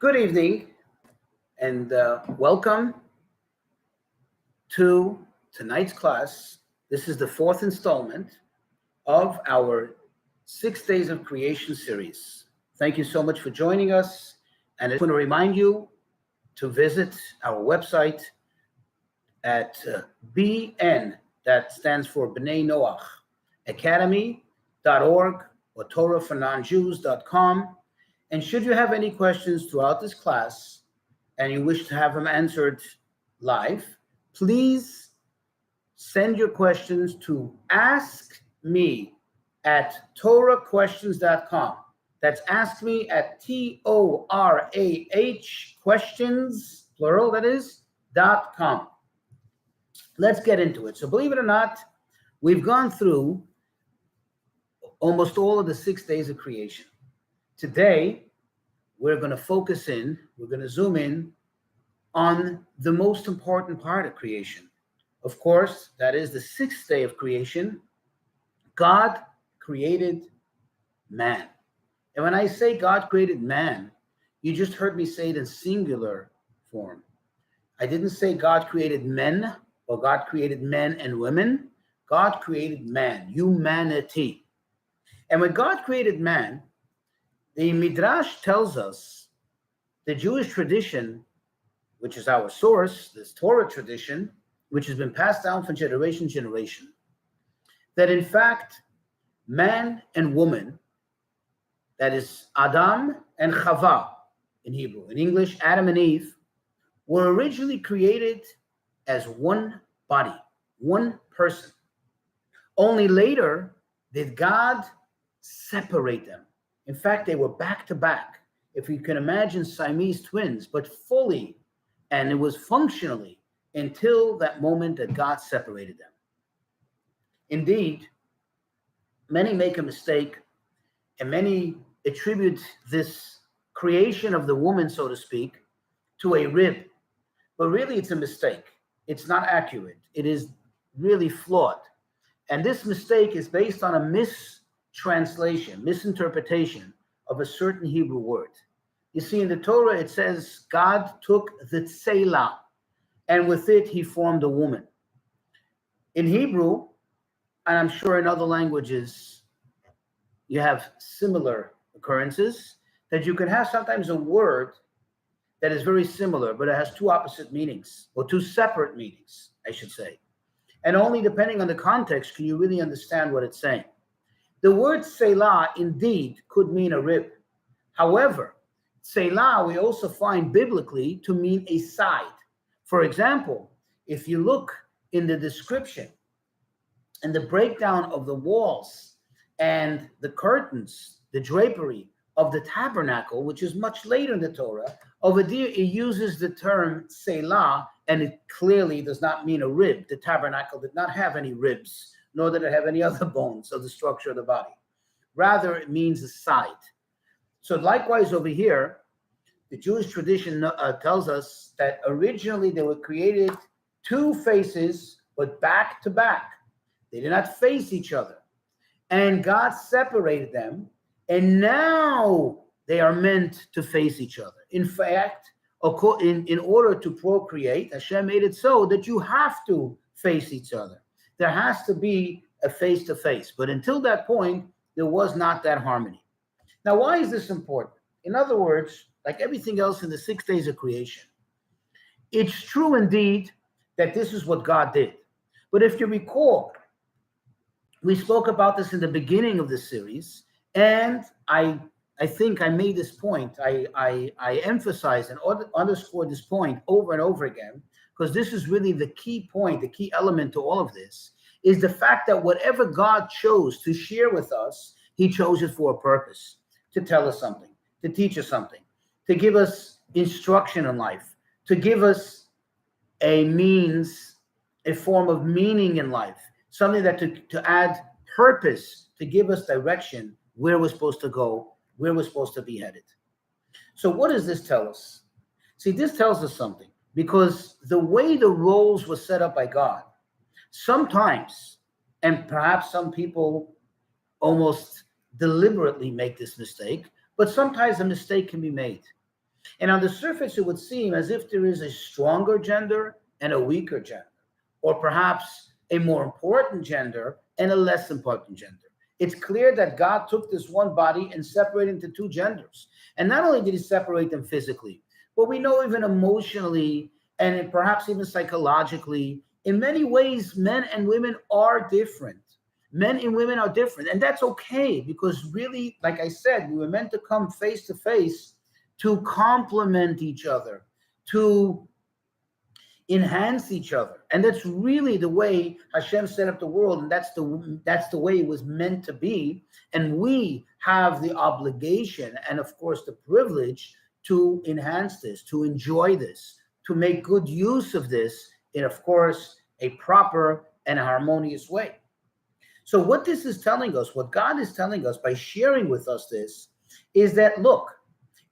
Good evening and welcome to tonight's class. This is the fourth installment of our 6 Days of Creation series. Thank you so much for joining us. And I just want to remind you to visit our website at BN, that stands for B'nai Noach, academy.org or torahfornonjews.com. And should you have any questions throughout this class and you wish to have them answered live, please send your questions to ask me at torahquestions.com. That's ask me at TORAH questions, plural that is, .com. Let's get into it. So believe it or not, we've gone through almost all of the 6 days of creation. Today, we're going to we're going to zoom in on the most important part of creation. Of course, that is the 6th day of creation. God created man. And when I say God created man, you just heard me say it in singular form. I didn't say God created men or God created men and women. God created man, humanity. And when God created man, the Midrash tells us, the Jewish tradition, which is our source, this Torah tradition, which has been passed down from generation to generation, that in fact, man and woman, that is Adam and Chava in Hebrew, in English, Adam and Eve, were originally created as one body, one person. Only later did God separate them. In fact, they were back to back. If you can imagine Siamese twins, but fully, and it was functionally until that moment that God separated them. Indeed, many make a mistake and many attribute this creation of the woman, so to speak, to a rib. But really, it's a mistake. It's not accurate. It is really flawed. And this mistake is based on a misinterpretation of a certain Hebrew word. You see, in the Torah, it says God took the tselah, and with it, he formed a woman. In Hebrew, and I'm sure in other languages, you have similar occurrences, that you can have sometimes a word that is very similar, but it has two opposite meanings, or two separate meanings, I should say. And only depending on the context can you really understand what it's saying. The word Selah indeed could mean a rib. However, Selah we also find biblically to mean a side. For example, if you look in the description and the breakdown of the walls and the curtains, the drapery of the tabernacle, which is much later in the Torah, over there it uses the term Selah, and it clearly does not mean a rib. The tabernacle did not have any ribs, nor did it have any other bones of the structure of the body. Rather, it means a side. So likewise over here, the Jewish tradition tells us that originally they were created two faces, but back to back. They did not face each other. And God separated them, and now they are meant to face each other. In fact, in order to procreate, Hashem made it so that you have to face each other. There has to be a face-to-face. But until that point, there was not that harmony. Now, why is this important? In other words, like everything else in the 6 days of creation, it's true indeed that this is what God did. But if you recall, we spoke about this in the beginning of the series, and I think I made this point. I emphasized and underscored this point over and over again, because this is really the key point, the key element to all of this, is the fact that whatever God chose to share with us, he chose it for a purpose, to tell us something, to teach us something, to give us instruction in life, to give us a means, a form of meaning in life, something that to add purpose, to give us direction, where we're supposed to go, where we're supposed to be headed. So what does this tell us? See, this tells us something, because the way the roles were set up by God, sometimes, and perhaps some people almost deliberately make this mistake, but sometimes a mistake can be made. And on the surface, it would seem as if there is a stronger gender and a weaker gender, or perhaps a more important gender and a less important gender. It's clear that God took this one body and separated into two genders. And not only did he separate them physically, but we know even emotionally and perhaps even psychologically, in many ways, men and women are different. Men and women are different. And that's okay, because really, like I said, we were meant to come face to face to complement each other, to enhance each other. And that's really the way Hashem set up the world, and that's the way it was meant to be. And we have the obligation and, of course, the privilege to enhance this, to enjoy this, to make good use of this in, of course, a proper and harmonious way. So what this is telling us, what God is telling us by sharing with us this, is that, look,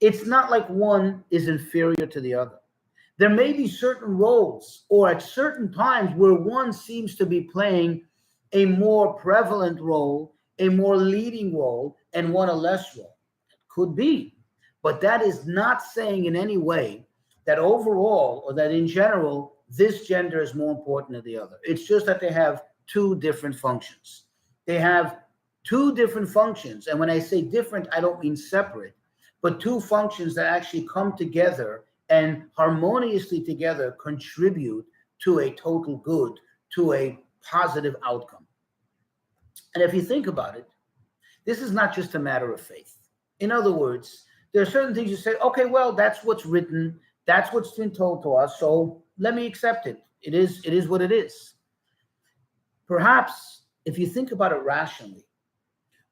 it's not like one is inferior to the other. There may be certain roles, or at certain times, where one seems to be playing a more prevalent role, a more leading role, and one a less role. Could be. But that is not saying in any way that overall, or that in general, this gender is more important than the other. It's just that they have two different functions. They have two different functions. And when I say different, I don't mean separate, but two functions that actually come together and harmoniously together contribute to a total good, to a positive outcome. And if you think about it, this is not just a matter of faith. In other words, there are certain things you say, okay, well, that's what's written, that's what's been told to us, so let me accept it. It is what it is. Perhaps, if you think about it rationally,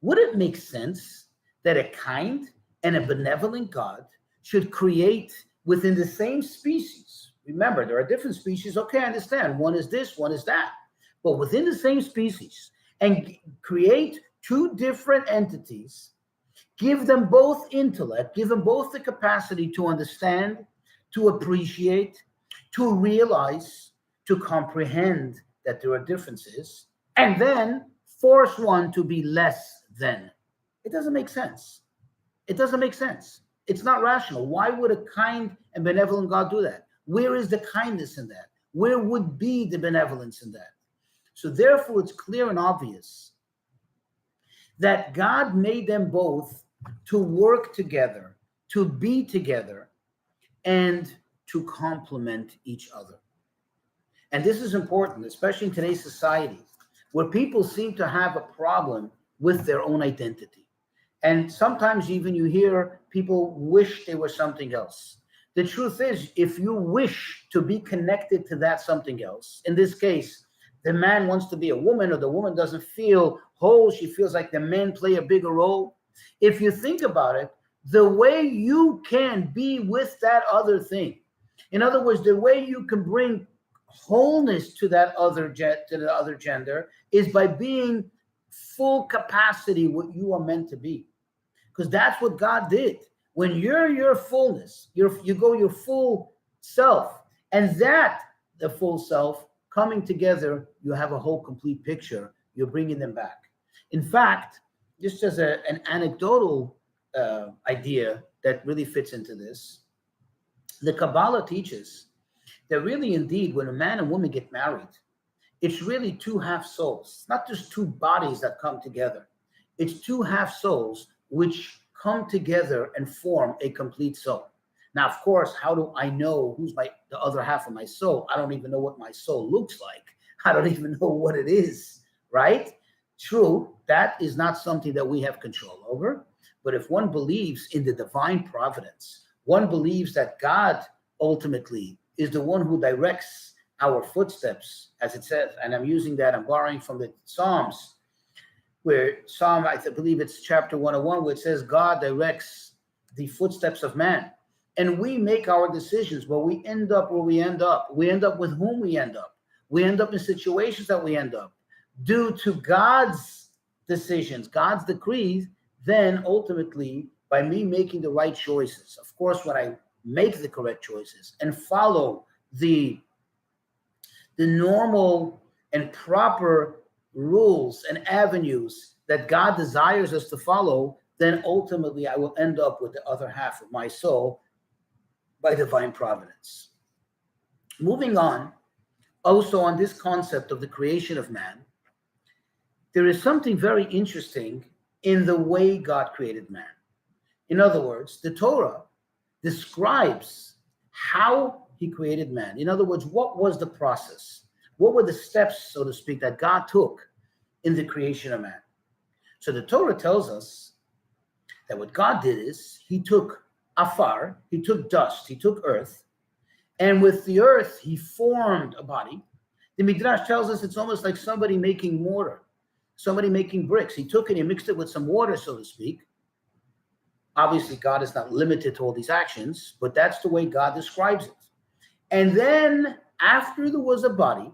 would it make sense that a kind and a benevolent God should create within the same species? Remember, there are different species. Okay, I understand. One is this, one is that. But within the same species, and create two different entities, give them both intellect, give them both the capacity to understand, to appreciate, to realize, to comprehend that there are differences, and then force one to be less than. It doesn't make sense. It doesn't make sense. It's not rational. Why would a kind and benevolent God do that? Where is the kindness in that? Where would be the benevolence in that? So therefore, it's clear and obvious that God made them both to work together, to be together, and to complement each other. And this is important, especially in today's society, where people seem to have a problem with their own identity. And sometimes even you hear people wish they were something else. The truth is, if you wish to be connected to that something else, in this case, the man wants to be a woman, or the woman doesn't feel whole, she feels like the men play a bigger role. If you think about it, the way you can be with that other thing, in other words, the way you can bring wholeness to that other gender is by being full capacity what you are meant to be. Because that's what God did. When you're your fullness, you go your full self, and that, the full self, coming together, you have a whole complete picture. You're bringing them back. In fact, just as an anecdotal idea that really fits into this, the Kabbalah teaches that really, indeed, when a man and woman get married, it's really two half souls, not just two bodies that come together. It's two half souls which come together and form a complete soul. Now, of course, how do I know who's the other half of my soul? I don't even know what my soul looks like. I don't even know what it is, right? True, that is not something that we have control over. But if one believes in the divine providence, one believes that God ultimately is the one who directs our footsteps, as it says, and I'm borrowing from the Psalms, where I believe it's chapter 101, where it says God directs the footsteps of man. And we make our decisions, but we end up where we end up. We end up with whom we end up. We end up in situations that we end up. Due to God's decisions, God's decrees, then ultimately, by me making the right choices, of course, when I make the correct choices and follow the normal and proper rules and avenues that God desires us to follow, then ultimately I will end up with the other half of my soul by divine providence. Moving on, also on this concept of the creation of man, there is something very interesting in the way God created man. In other words, the Torah describes how he created man. In other words, what was the process? What were the steps, so to speak, that God took in the creation of man? So the Torah tells us that what God did is he took afar, he took dust, he took earth, and with the earth, he formed a body. The Midrash tells us it's almost like somebody making mortar, somebody making bricks. He took it, he mixed it with some water, so to speak. Obviously, God is not limited to all these actions, but that's the way God describes it. And then after there was a body,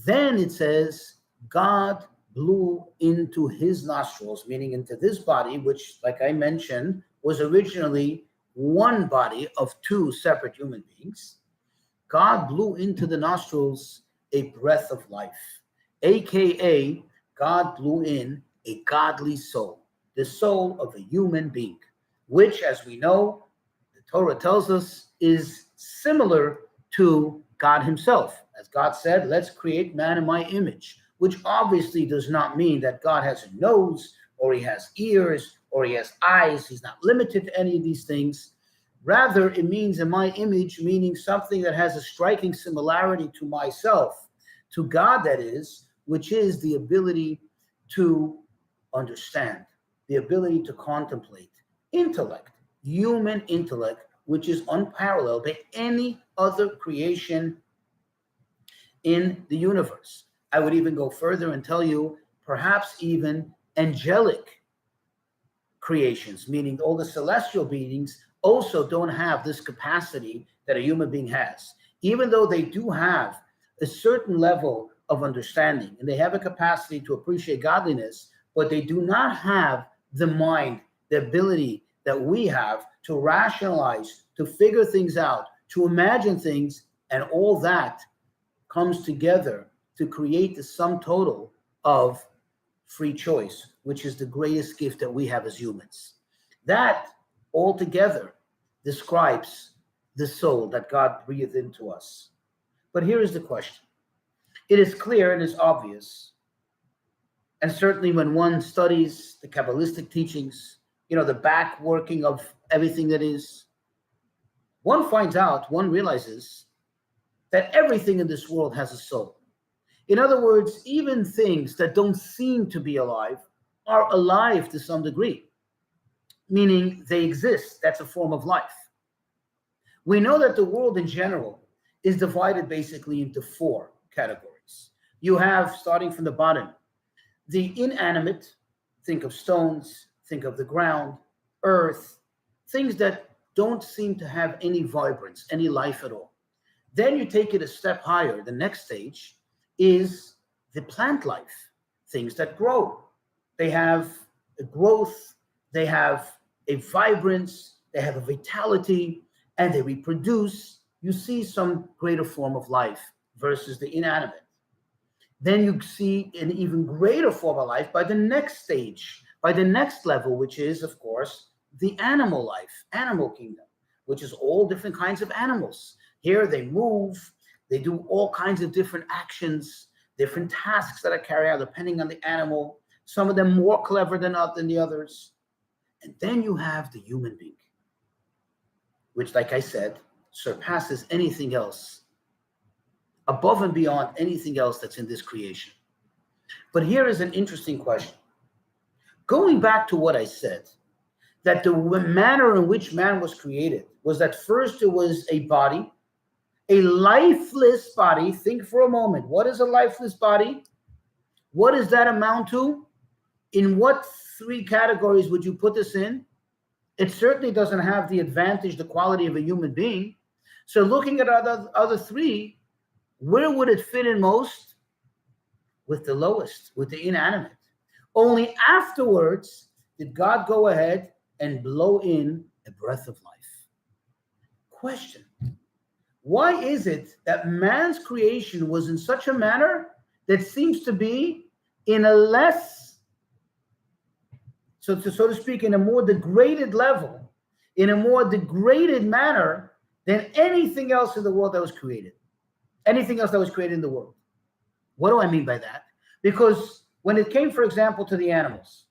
then it says God blew into his nostrils, meaning into this body, which, like I mentioned, was originally one body of two separate human beings. God blew into the nostrils a breath of life, aka God blew in a godly soul, the soul of a human being, which, as we know, the Torah tells us, is similar to God himself. As God said, let's create man in my image, which obviously does not mean that God has a nose or he has ears or he has eyes. He's not limited to any of these things. Rather, it means in my image, meaning something that has a striking similarity to myself, to God, that is, which is the ability to understand, the ability to contemplate, intellect, human intellect, which is unparalleled by any other creation in the universe. I would even go further and tell you perhaps even angelic creations, meaning all the celestial beings also don't have this capacity that a human being has. Even though they do have a certain level of understanding and they have a capacity to appreciate godliness, but they do not have the mind, the ability that we have to rationalize, to figure things out, to imagine things, and all that comes together to create the sum total of free choice, which is the greatest gift that we have as humans. That altogether describes the soul that God breathed into us. But here is the question. It is clear and is obvious, and certainly when one studies the Kabbalistic teachings, the back working of everything that is, one finds out, one realizes that everything in this world has a soul. In other words, even things that don't seem to be alive are alive to some degree, meaning they exist. That's a form of life. We know that the world in general is divided basically into four categories. You have, starting from the bottom, the inanimate, think of stones, think of the ground, earth, things that don't seem to have any vibrance, any life at all. Then you take it a step higher. The next stage is the plant life, things that grow. They have a growth, they have a vibrance, they have a vitality, and they reproduce. You see some greater form of life versus the inanimate. Then you see an even greater form of life by the next stage, by the next level, which is, of course, the animal life, animal kingdom, which is all different kinds of animals. Here they move, they do all kinds of different actions, different tasks that are carried out depending on the animal, some of them more clever than the others. And then you have the human being, which, like I said, surpasses anything else, above and beyond anything else that's in this creation. But here is an interesting question. Going back to what I said, that the manner in which man was created was that first it was a body, a lifeless body. Think for a moment. What is a lifeless body? What does that amount to? In what three categories would you put this in? It certainly doesn't have the advantage, the quality of a human being. So looking at other three, where would it fit in most? With the lowest, with the inanimate. Only afterwards did God go ahead and blow in a breath of life. Question. Why is it that man's creation was in such a manner that seems to be in a less, so to speak, in a more degraded level, in a more degraded manner than anything else in the world that was created. Anything else that was created in the world. What do I mean by that? Because when it came, for example, to the animals,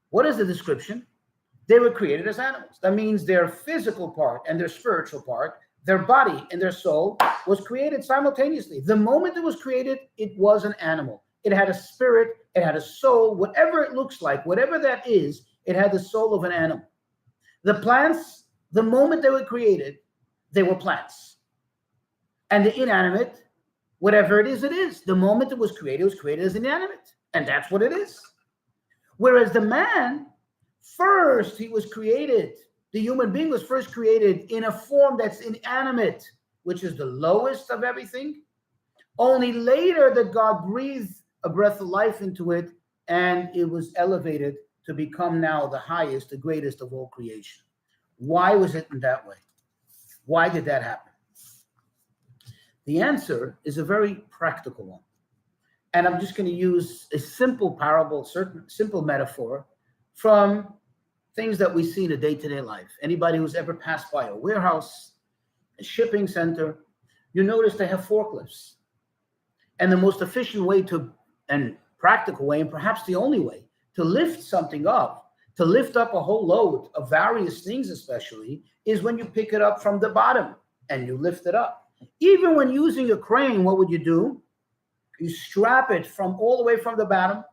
what is the description? They were created as animals. That means their physical part and their spiritual part, their body and their soul was created simultaneously. The moment it was created, it was an animal. It had a spirit, it had a soul, whatever it looks like, whatever that is, it had the soul of an animal. The plants, the moment they were created, they were plants. And the inanimate, whatever it is. The moment it was created as inanimate. And that's what it is. Whereas the man, first he was created, the human being was first created in a form that's inanimate, which is the lowest of everything. Only later that God breathed a breath of life into it, and it was elevated to become now the highest, the greatest of all creation. Why was it in that way? Why did that happen? The answer is a very practical one. And I'm just going to use a simple parable, simple metaphor from things that we see in a day-to-day life. Anybody who's ever passed by a warehouse, a shipping center, you notice they have forklifts. And the most efficient way and practical way, and perhaps the only way, to lift something up, to lift up a whole load of various things especially, is when you pick it up from the bottom and you lift it up. Even when using a crane, what would you do? You strap it from all the way from the bottom,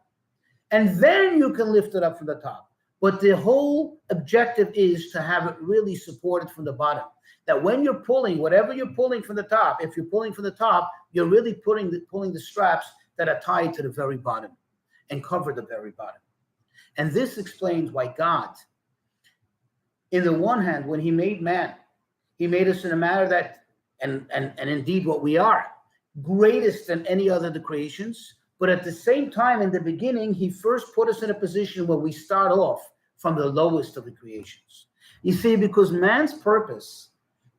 and then you can lift it up from the top. But the whole objective is to have it really supported from the bottom. That when you're pulling, whatever you're pulling from the top, if you're pulling from the top, you're really pulling the straps that are tied to the very bottom and cover the very bottom. And this explains why God, in the one hand, when he made man, he made us in a manner that, and indeed what we are, greatest than any other of the creations. But at the same time, in the beginning, he first put us in a position where we start off from the lowest of the creations. You see, because man's purpose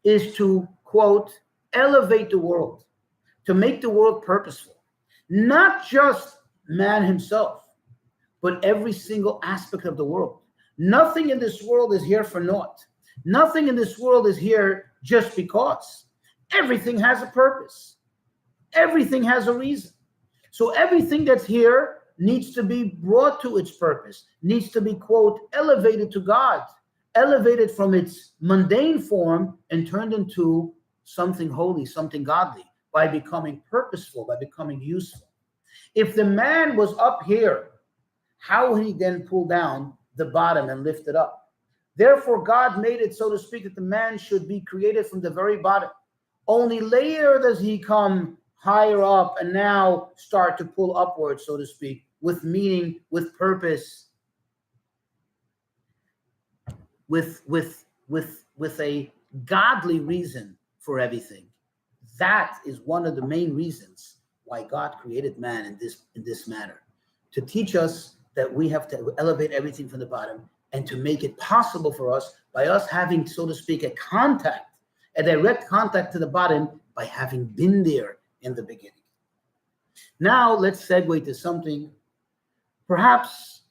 is to, quote, elevate the world, to make the world purposeful. Not just man himself, but every single aspect of the world. Nothing in this world is here for naught. Nothing in this world is here just because. Everything has a purpose. Everything has a reason. So everything that's here needs to be brought to its purpose, needs to be, quote, elevated to God, elevated from its mundane form and turned into something holy, something godly, by becoming purposeful, by becoming useful. If the man was up here, how would he then pull down the bottom and lift it up? Therefore, God made it, so to speak, that the man should be created from the very bottom. Only later does he come higher up and now start to pull upwards, so to speak, with meaning, with purpose, with a godly reason for everything. That is one of the main reasons why God created man in this manner, to teach us that we have to elevate everything from the bottom and to make it possible for us by us having, so to speak, a direct contact to the bottom by having been there in the beginning. Now let's segue to something perhaps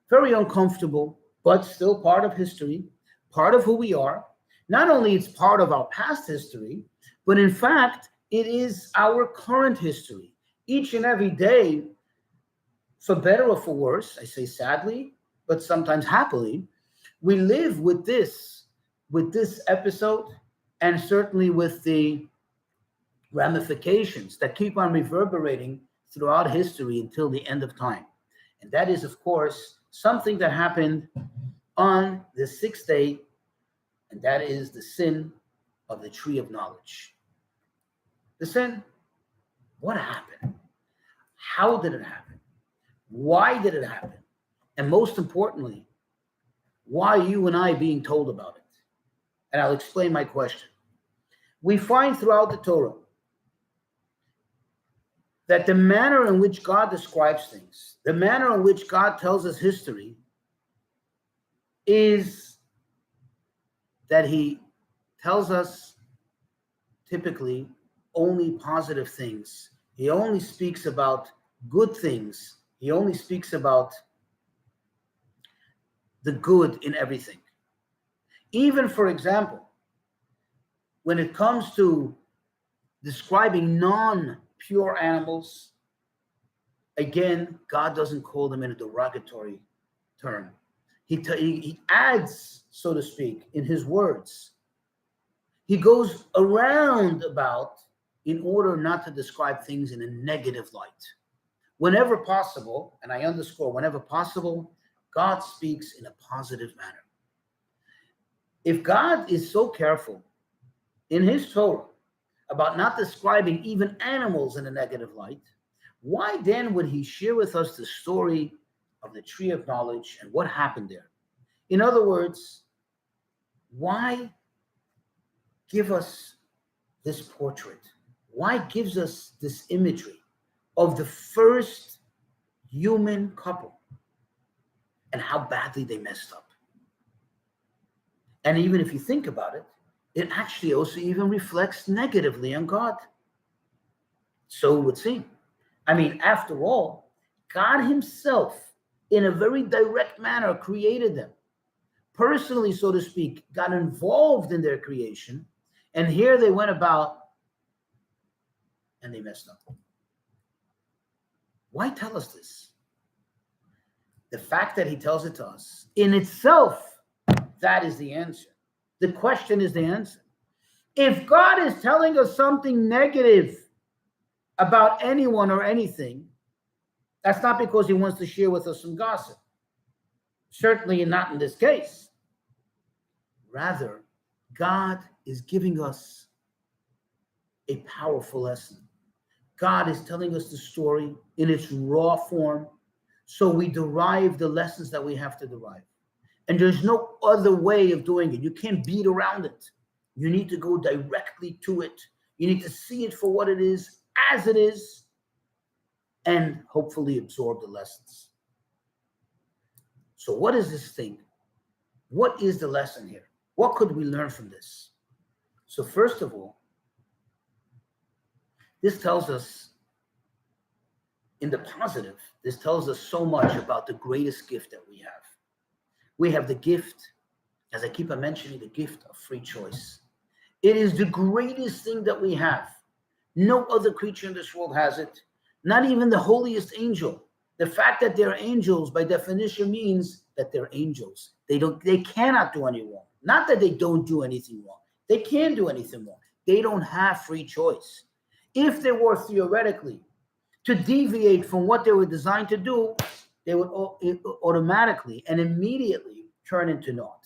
very uncomfortable, but still part of history, part of who we are. Not only it's part of our past history, but in fact, it is our current history. Each and every day, for better or for worse, I say sadly, but sometimes happily, we live with this episode, and certainly with the ramifications that keep on reverberating throughout history until the end of time. And that is, of course, something that happened on the sixth day, and that is the sin of the tree of knowledge. The sin, what happened? How did it happen? Why did it happen? And most importantly, why are you and I being told about it? And I'll explain my question. We find throughout the Torah that the manner in which God describes things, the manner in which God tells us history, is that he tells us typically only positive things. He only speaks about good things. He only speaks about the good in everything. Even, for example, when it comes to describing non-pure animals, again, God doesn't call them in a derogatory term. He adds, so to speak, in his words. He goes around about in order not to describe things in a negative light. Whenever possible, and I underscore, whenever possible, God speaks in a positive manner. If God is so careful in his Torah about not describing even animals in a negative light, why then would he share with us the story of the tree of knowledge and what happened there? In other words, why give us this portrait? Why gives us this imagery of the first human couple and how badly they messed up? And even if you think about it, it actually also even reflects negatively on God. So it would seem. I mean, after all, God himself, in a very direct manner, created them. Personally, so to speak, got involved in their creation. And here they went about and they messed up. Why tell us this? The fact that he tells it to us, in itself, that is the answer. The question is the answer. If God is telling us something negative about anyone or anything, that's not because he wants to share with us some gossip. Certainly not in this case. Rather, God is giving us a powerful lesson. God is telling us the story in its raw form, so we derive the lessons that we have to derive. And there's no other way of doing it. You can't beat around it. You need to go directly to it. You need to see it for what it is, as it is, and hopefully absorb the lessons. So what is this thing? What is the lesson here? What could we learn from this? So first of all, this tells us, in the positive, this tells us so much about the greatest gift that we have. We have the gift, as I keep on mentioning, the gift of free choice. It is the greatest thing that we have. No other creature in this world has it. Not even the holiest angel. The fact that they're angels, by definition, means that they're angels. They cannot do any wrong. Not that they don't do anything wrong. They can do anything wrong. They don't have free choice. If they were theoretically to deviate from what they were designed to do, they would automatically and immediately turn into naught.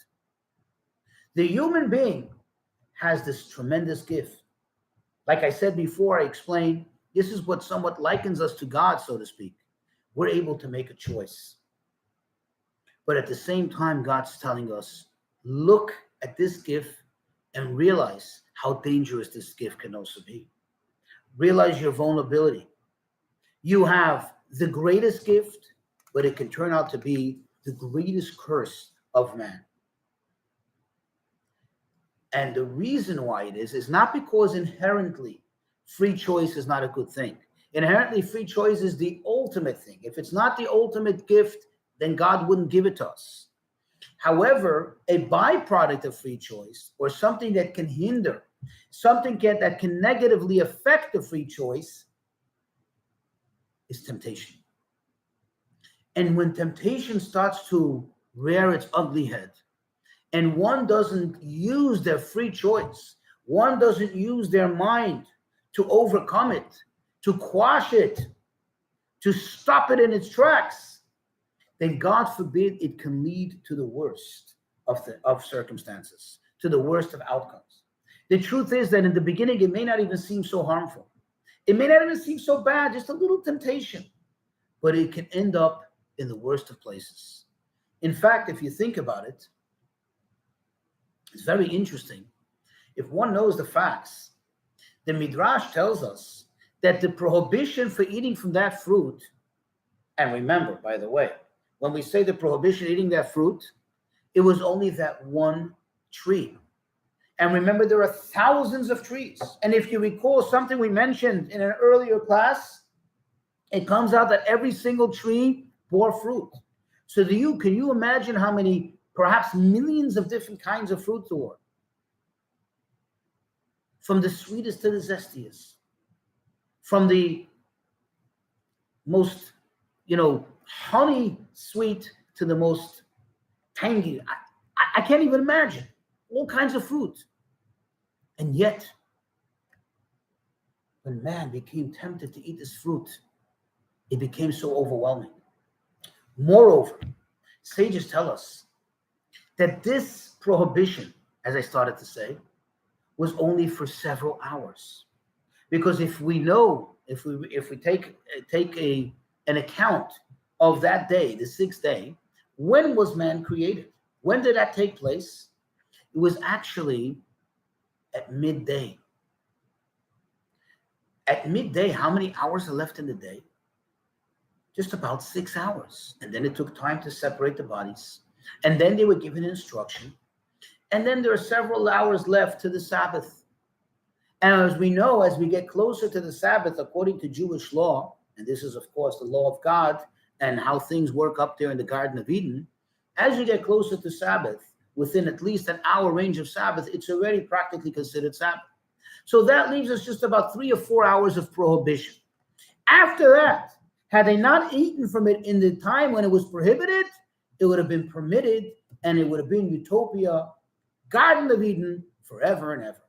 The human being has this tremendous gift. Like I said before, I explained, this is what somewhat likens us to God, so to speak. We're able to make a choice. But at the same time, God's telling us, look at this gift and realize how dangerous this gift can also be. Realize your vulnerability. You have the greatest gift, but it can turn out to be the greatest curse of man. And the reason why it is not because inherently free choice is not a good thing. Inherently, free choice is the ultimate thing. If it's not the ultimate gift, then God wouldn't give it to us. However, a byproduct of free choice, or something that can hinder, that can negatively affect the free choice, is temptation. And when temptation starts to rear its ugly head, and one doesn't use their free choice, one doesn't use their mind to overcome it, to quash it, to stop it in its tracks, then God forbid it can lead to the worst of circumstances, to the worst of outcomes. The truth is that in the beginning, it may not even seem so harmful. It may not even seem so bad, just a little temptation, but it can end up in the worst of places. In fact, if you think about it, it's very interesting. If one knows the facts, the Midrash tells us that the prohibition for eating from that fruit, and remember, by the way, when we say the prohibition eating that fruit, it was only that one tree. And remember, there are thousands of trees. And if you recall something we mentioned in an earlier class, it comes out that every single tree bore fruit. So can you imagine how many, perhaps millions of different kinds of fruit there were? from the sweetest to the zestiest, from the most, honey sweet to the most tangy. I can't even imagine all kinds of fruit. And yet, when man became tempted to eat this fruit, it became so overwhelming. Moreover, sages tell us that this prohibition, as I started to say, was only for several hours. Because if we take an account of that day, the sixth day, when was man created? When did that take place? It was actually at midday. At midday, how many hours are left in the day? Just about 6 hours. And then it took time to separate the bodies. And then they were given instruction. And then there are several hours left to the Sabbath. And as we know, as we get closer to the Sabbath, according to Jewish law, and this is, of course, the law of God and how things work up there in the Garden of Eden, as you get closer to Sabbath, within at least an hour range of Sabbath, it's already practically considered Sabbath. So that leaves us just about 3 or 4 hours of prohibition. After that, had they not eaten from it in the time when it was prohibited, it would have been permitted, and it would have been utopia, Garden of Eden, forever and ever.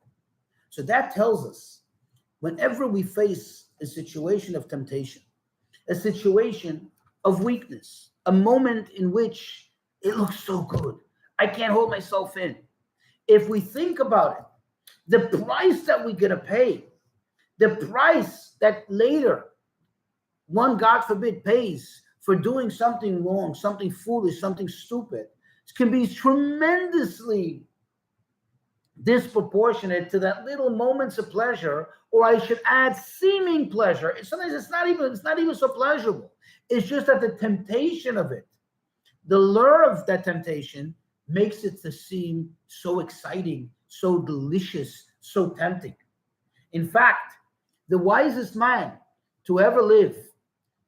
So that tells us, whenever we face a situation of temptation, a situation of weakness, a moment in which it looks so good, I can't hold myself in. If we think about it, the price that we're going to pay, the price that later one, God forbid, pays for doing something wrong, something foolish, something stupid, can be tremendously disproportionate to that little moments of pleasure, or I should add, seeming pleasure. Sometimes it's not even so pleasurable. It's just that the temptation of it, the lure of that temptation, makes it to seem so exciting, so delicious, so tempting. In fact, the wisest man to ever live,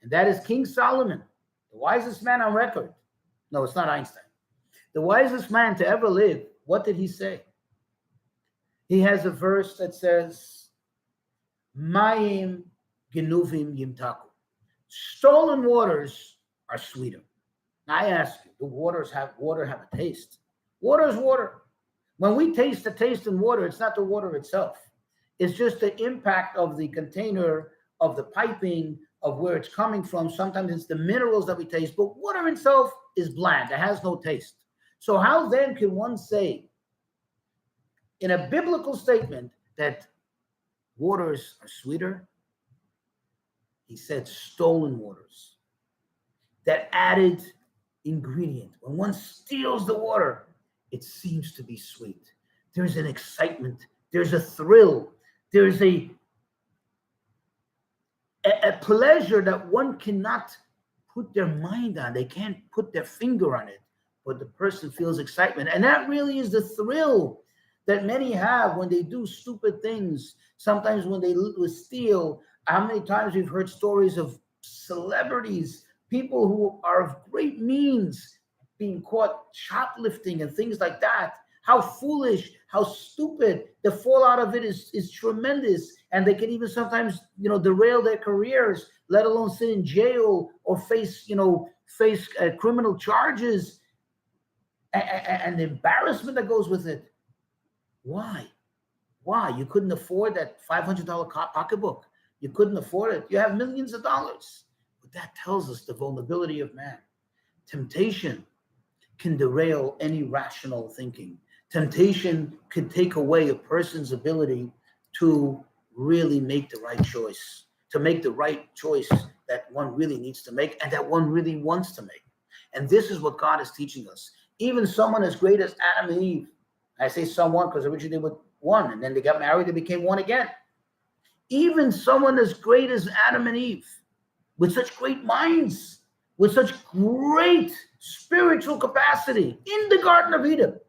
and that is King Solomon, the wisest man on record. No, it's not Einstein. The wisest man to ever live, what did he say? He has a verse that says, Mayim genuvim yimtaku. Stolen waters are sweeter. Now I ask you, do water have a taste? Water is water. When we taste the taste in water, it's not the water itself. It's just the impact of the container, of the piping, of where it's coming from. Sometimes it's the minerals that we taste, but water itself is bland. It has no taste. So how then can one say in a biblical statement that waters are sweeter? He said stolen waters. That added ingredient. When one steals the water, it seems to be sweet. There's an excitement. There's a thrill. There's a pleasure that one cannot put their mind on. They can't put their finger on it, but the person feels excitement. And that really is the thrill that many have when they do stupid things. Sometimes when they steal. How many times we've heard stories of celebrities, people who are of great means, being caught shoplifting and things like that. How foolish, how stupid. The fallout of it is tremendous. And they can even sometimes, derail their careers, let alone sit in jail or face criminal charges and the embarrassment that goes with it. Why? You couldn't afford that $500 pocketbook. You couldn't afford it. You have millions of dollars. But that tells us the vulnerability of man. Temptation can derail any rational thinking. Temptation can take away a person's ability to really make the right choice, to make the right choice that one really needs to make and that one really wants to make. And this is what God is teaching us. Even someone as great as Adam and Eve, I say someone because originally they were one, and then they got married, they became one again. Even someone as great as Adam and Eve, with such great minds, with such great spiritual capacity in the Garden of Eden,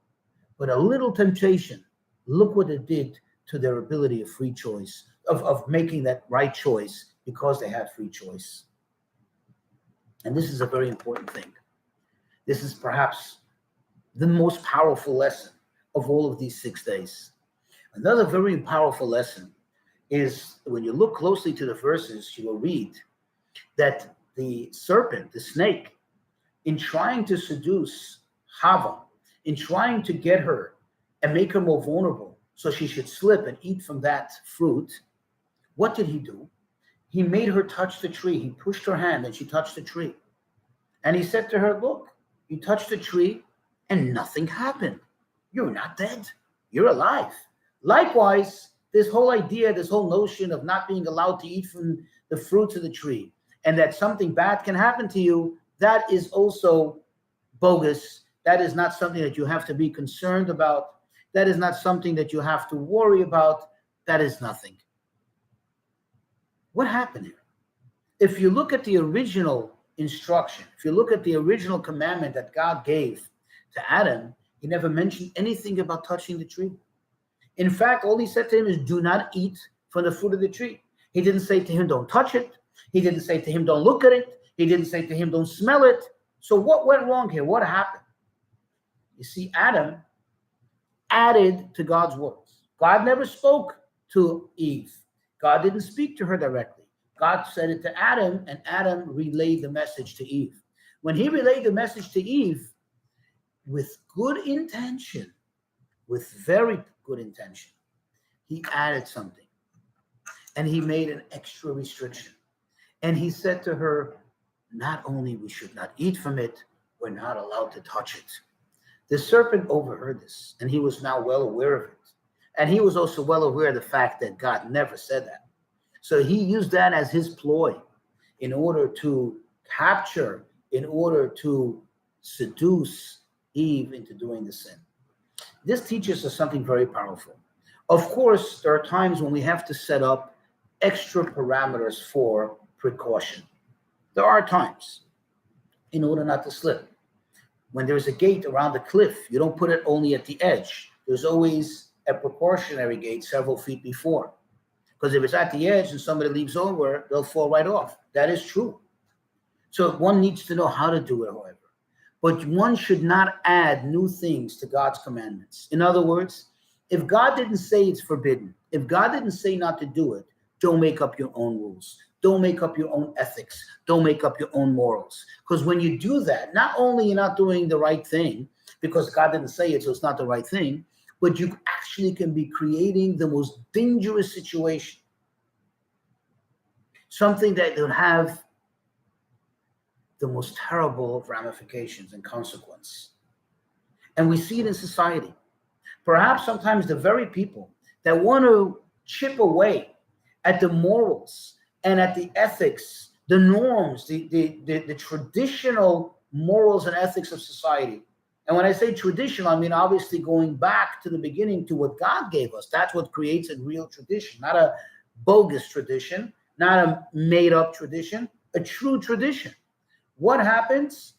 but a little temptation, look what it did to their ability of free choice, of making that right choice because they had free choice. And this is a very important thing. This is perhaps the most powerful lesson of all of these 6 days. Another very powerful lesson is when you look closely to the verses, you will read that the serpent, the snake, in trying to seduce Hava, in trying to get her and make her more vulnerable so she should slip and eat from that fruit, what did he do? He made her touch the tree. He pushed her hand and she touched the tree. And he said to her, look, you touched the tree and nothing happened. You're not dead. You're alive. Likewise, this whole idea, this whole notion of not being allowed to eat from the fruits of the tree and that something bad can happen to you, that is also bogus. That is not something that you have to be concerned about. That is not something that you have to worry about. That is nothing. What happened here? If you look at the original instruction, if you look at the original commandment that God gave to Adam, he never mentioned anything about touching the tree. In fact, all he said to him is, do not eat from the fruit of the tree. He didn't say to him, don't touch it. He didn't say to him, don't look at it. He didn't say to him, don't smell it. So what went wrong here? What happened? You see, Adam added to God's words. God never spoke to Eve. God didn't speak to her directly. God said it to Adam, and Adam relayed the message to Eve. When he relayed the message to Eve, with good intention, with very good intention, he added something. And he made an extra restriction. And he said to her, not only we should not eat from it, we're not allowed to touch it. The serpent overheard this, and he was now well aware of it. And he was also well aware of the fact that God never said that. So he used that as his ploy in order to capture, in order to seduce Eve into doing the sin. This teaches us something very powerful. Of course, there are times when we have to set up extra parameters for precaution. There are times in order not to slip. When there's a gate around the cliff, you don't put it only at the edge. There's always a precautionary gate several feet before. Because if it's at the edge and somebody leaps over, they'll fall right off. That is true. So one needs to know how to do it, however. But one should not add new things to God's commandments. In other words, if God didn't say it's forbidden, if God didn't say not to do it, don't make up your own rules. Don't make up your own ethics. Don't make up your own morals. Because when you do that, not only you're not doing the right thing, because God didn't say it, so it's not the right thing, but you actually can be creating the most dangerous situation. Something that will have the most terrible of ramifications and consequence. And we see it in society. Perhaps sometimes the very people that want to chip away at the morals and at the ethics, the norms, the traditional morals and ethics of society. And when I say traditional, I mean obviously going back to the beginning to what God gave us. That's what creates a real tradition, not a bogus tradition, not a made-up tradition, a true tradition. What happens?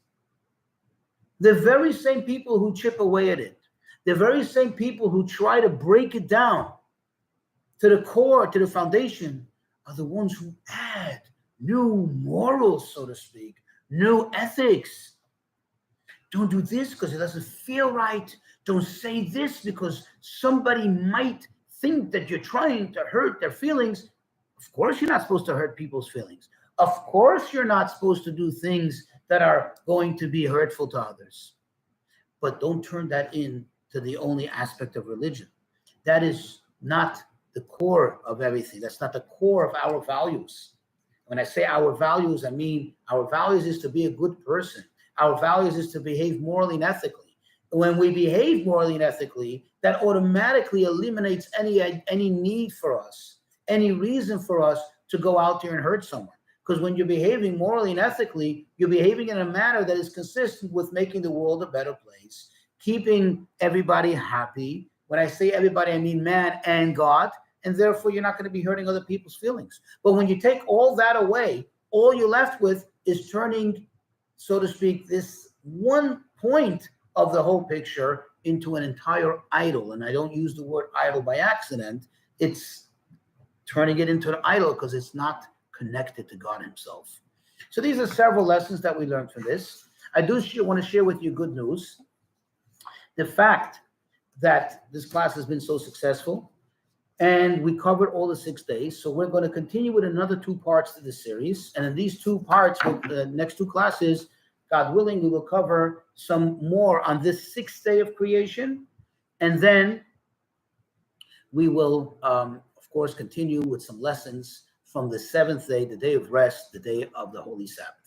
The very same people who chip away at it, the very same people who try to break it down to the core, to the foundation, are the ones who add new morals, so to speak, new ethics. Don't do this because it doesn't feel right. Don't say this because somebody might think that you're trying to hurt their feelings. Of course, you're not supposed to hurt people's feelings. Of course, you're not supposed to do things that are going to be hurtful to others. But don't turn that into the only aspect of religion. That is not the core of everything. That's not the core of our values. When I say our values, I mean our values is to be a good person. Our values is to behave morally and ethically. When we behave morally and ethically, that automatically eliminates any need for us, any reason for us to go out there and hurt someone. Because when you're behaving morally and ethically, you're behaving in a manner that is consistent with making the world a better place, keeping everybody happy. When I say everybody, I mean man and God, and therefore you're not going to be hurting other people's feelings. But when you take all that away, all you're left with is turning, so to speak, this one point of the whole picture into an entire idol. And I don't use the word idol by accident. It's turning it into an idol because it's not connected to God himself. So these are several lessons that we learned from this. I do want to share with you good news. The fact that this class has been so successful And we covered all the 6 days. So we're going to continue with another 2 parts to the series. And in these 2 parts, the next 2 classes, God willing, we will cover some more on this 6th day of creation. And then we will, of course, continue with some lessons from the 7th day, the day of rest, the day of the Holy Sabbath.